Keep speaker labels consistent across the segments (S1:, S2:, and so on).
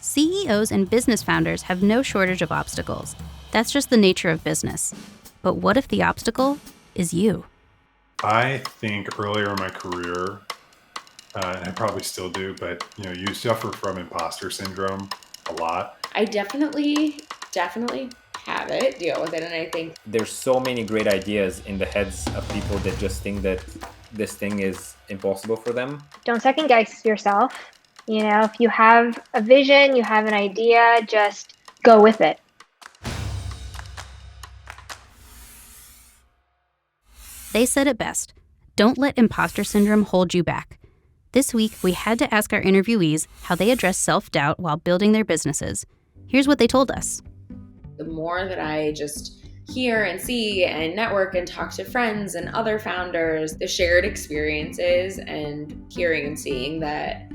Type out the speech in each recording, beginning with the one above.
S1: CEOs and business founders have no shortage of obstacles. That's just the nature of business. But what if the obstacle is you?
S2: I think earlier in my career, and I probably still do, but you suffer from imposter syndrome a lot.
S3: I definitely have it, deal with it, and I think
S4: there's so many great ideas in the heads of people that just think that this thing is impossible for them.
S5: Don't second guess yourself. If you have a vision, you have an idea, just go with it.
S1: They said it best. Don't let imposter syndrome hold you back. This week, we had to ask our interviewees how they address self-doubt while building their businesses. Here's what they told us.
S3: the more that I just hear and see and network and talk to friends and other founders, the shared experiences and hearing and seeing that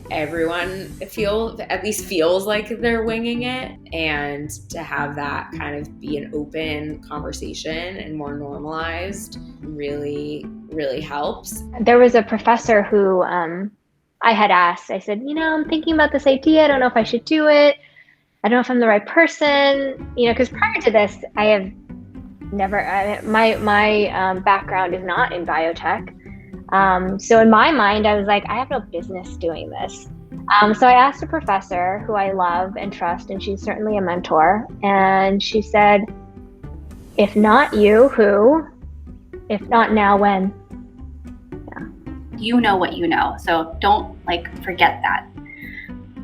S3: everyone at least feels like they're winging it, and to have that kind of be an open conversation and more normalized really, really helps.
S5: There was a professor who I had asked, I said, I'm thinking about this idea. I don't know if I should do it. I don't know if I'm the right person, because prior to this, I have never, my background is not in biotech. So in my mind, I was like, I have no business doing this. So I asked a professor who I love and trust, and she's certainly a mentor. And she said, if not you, who? If not now, when?
S6: Yeah. You know what you know. So don't forget that.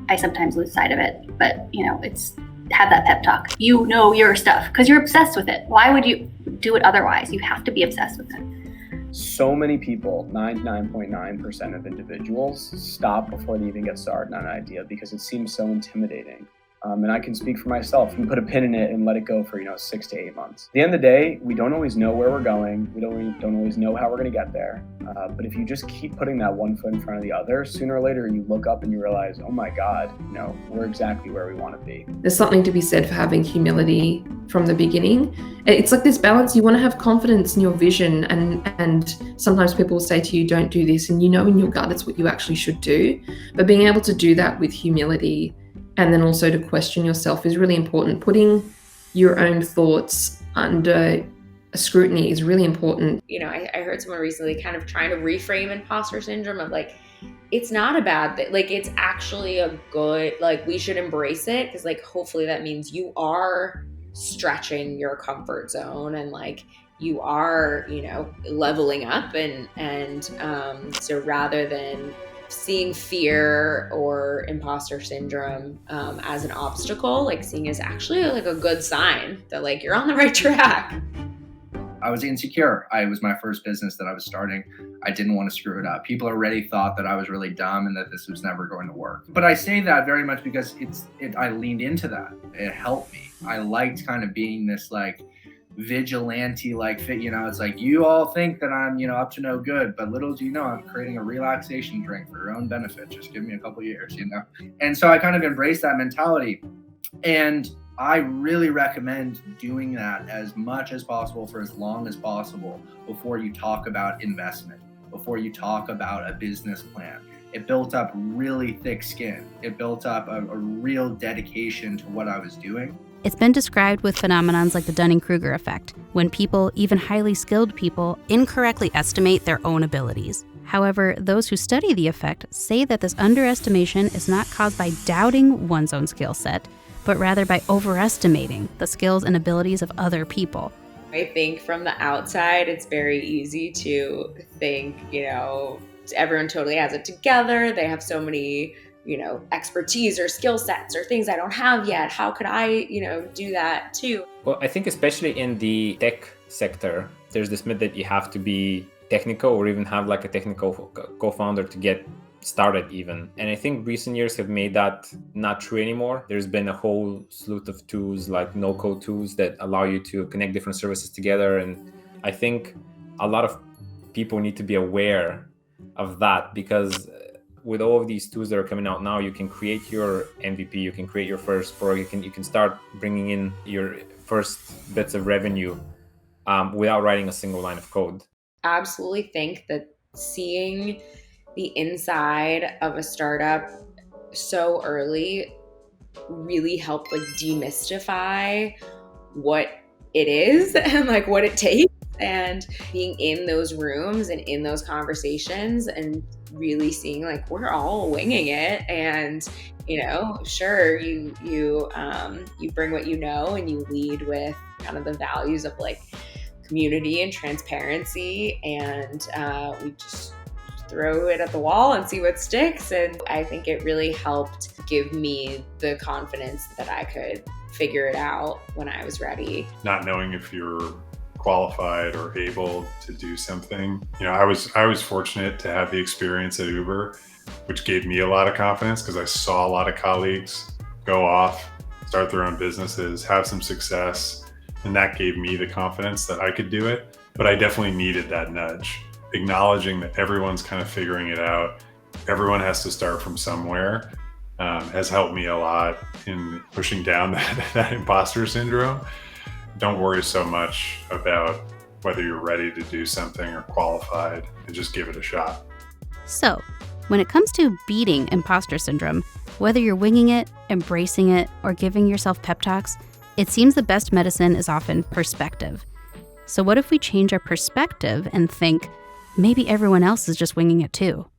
S6: I sometimes lose sight of it, but it's have that pep talk. You know your stuff because you're obsessed with it. Why would you do it otherwise? You have to be obsessed with it.
S7: So many people, 99.9% of individuals, stop before they even get started on an idea because it seems so intimidating. And I can speak for myself. You put a pin in it and let it go for 6 to 8 months. At the end of the day, we don't always know where we're going. We don't always know how we're going to get there. But if you just keep putting that one foot in front of the other, sooner or later you look up and you realize, oh my God, we're exactly where we want to be.
S8: There's something to be said for having humility from the beginning. It's like this balance. You want to have confidence in your vision, and sometimes people will say to you, don't do this, and in your gut it's what you actually should do. But being able to do that with humility and then also to question yourself is really important. Putting your own thoughts under scrutiny is really important.
S3: I heard someone recently kind of trying to reframe imposter syndrome of it's not a bad thing. It's actually a good, we should embrace it because hopefully that means you are stretching your comfort zone and you are, leveling up and so rather than seeing fear or imposter syndrome as an obstacle, seeing as actually a good sign that you're on the right track.
S9: I was insecure. It was my first business that I was starting. I didn't want to screw it up. People already thought that I was really dumb and that this was never going to work. But I say that very much because I leaned into that. It helped me. I liked kind of being this vigilante fit, it's you all think that I'm up to no good, but little do you know I'm creating a relaxation drink for your own benefit. Just give me a couple years, and so I kind of embraced that mentality, and I really recommend doing that as much as possible for as long as possible before you talk about investment, before you talk about a business plan. It built up really thick skin. It built up a real dedication to what I was doing.
S1: It's been described with phenomenons like the Dunning-Kruger effect, when people, even highly skilled people, incorrectly estimate their own abilities. However, those who study the effect say that this underestimation is not caused by doubting one's own skill set, but rather by overestimating the skills and abilities of other people.
S3: I think from the outside, it's very easy to think, everyone totally has it together. They have so many expertise or skill sets or things I don't have yet. How could I, do that too?
S4: Well, I think especially in the tech sector, there's this myth that you have to be technical or even have a technical co-founder to get started even. And I think recent years have made that not true anymore. There's been a whole slew of tools like no-code tools that allow you to connect different services together. And I think a lot of people need to be aware of that because with all of these tools that are coming out now, you can create your MVP, you can create your first product, you can start bringing in your first bits of revenue without writing a single line of code.
S3: Absolutely think that seeing the inside of a startup so early really helped like demystify what it is and like what it takes. And being in those rooms and in those conversations and really seeing like we're all winging it, and you know, sure, you bring what you know and you lead with kind of the values of like community and transparency, and we just throw it at the wall and see what sticks. And I think it really helped give me the confidence that I could figure it out when I was ready.
S2: Not knowing if you're qualified or able to do something. You know, I was fortunate to have the experience at Uber, which gave me a lot of confidence because I saw a lot of colleagues go off, start their own businesses, have some success, and that gave me the confidence that I could do it. But I definitely needed that nudge, acknowledging that everyone's kind of figuring it out. Everyone has to start from somewhere. Has helped me a lot in pushing down that imposter syndrome. Don't worry so much about whether you're ready to do something or qualified, and just give it a shot.
S1: So, when it comes to beating imposter syndrome, whether you're winging it, embracing it, or giving yourself pep talks, it seems the best medicine is often perspective. So what if we change our perspective and think, maybe everyone else is just winging it too?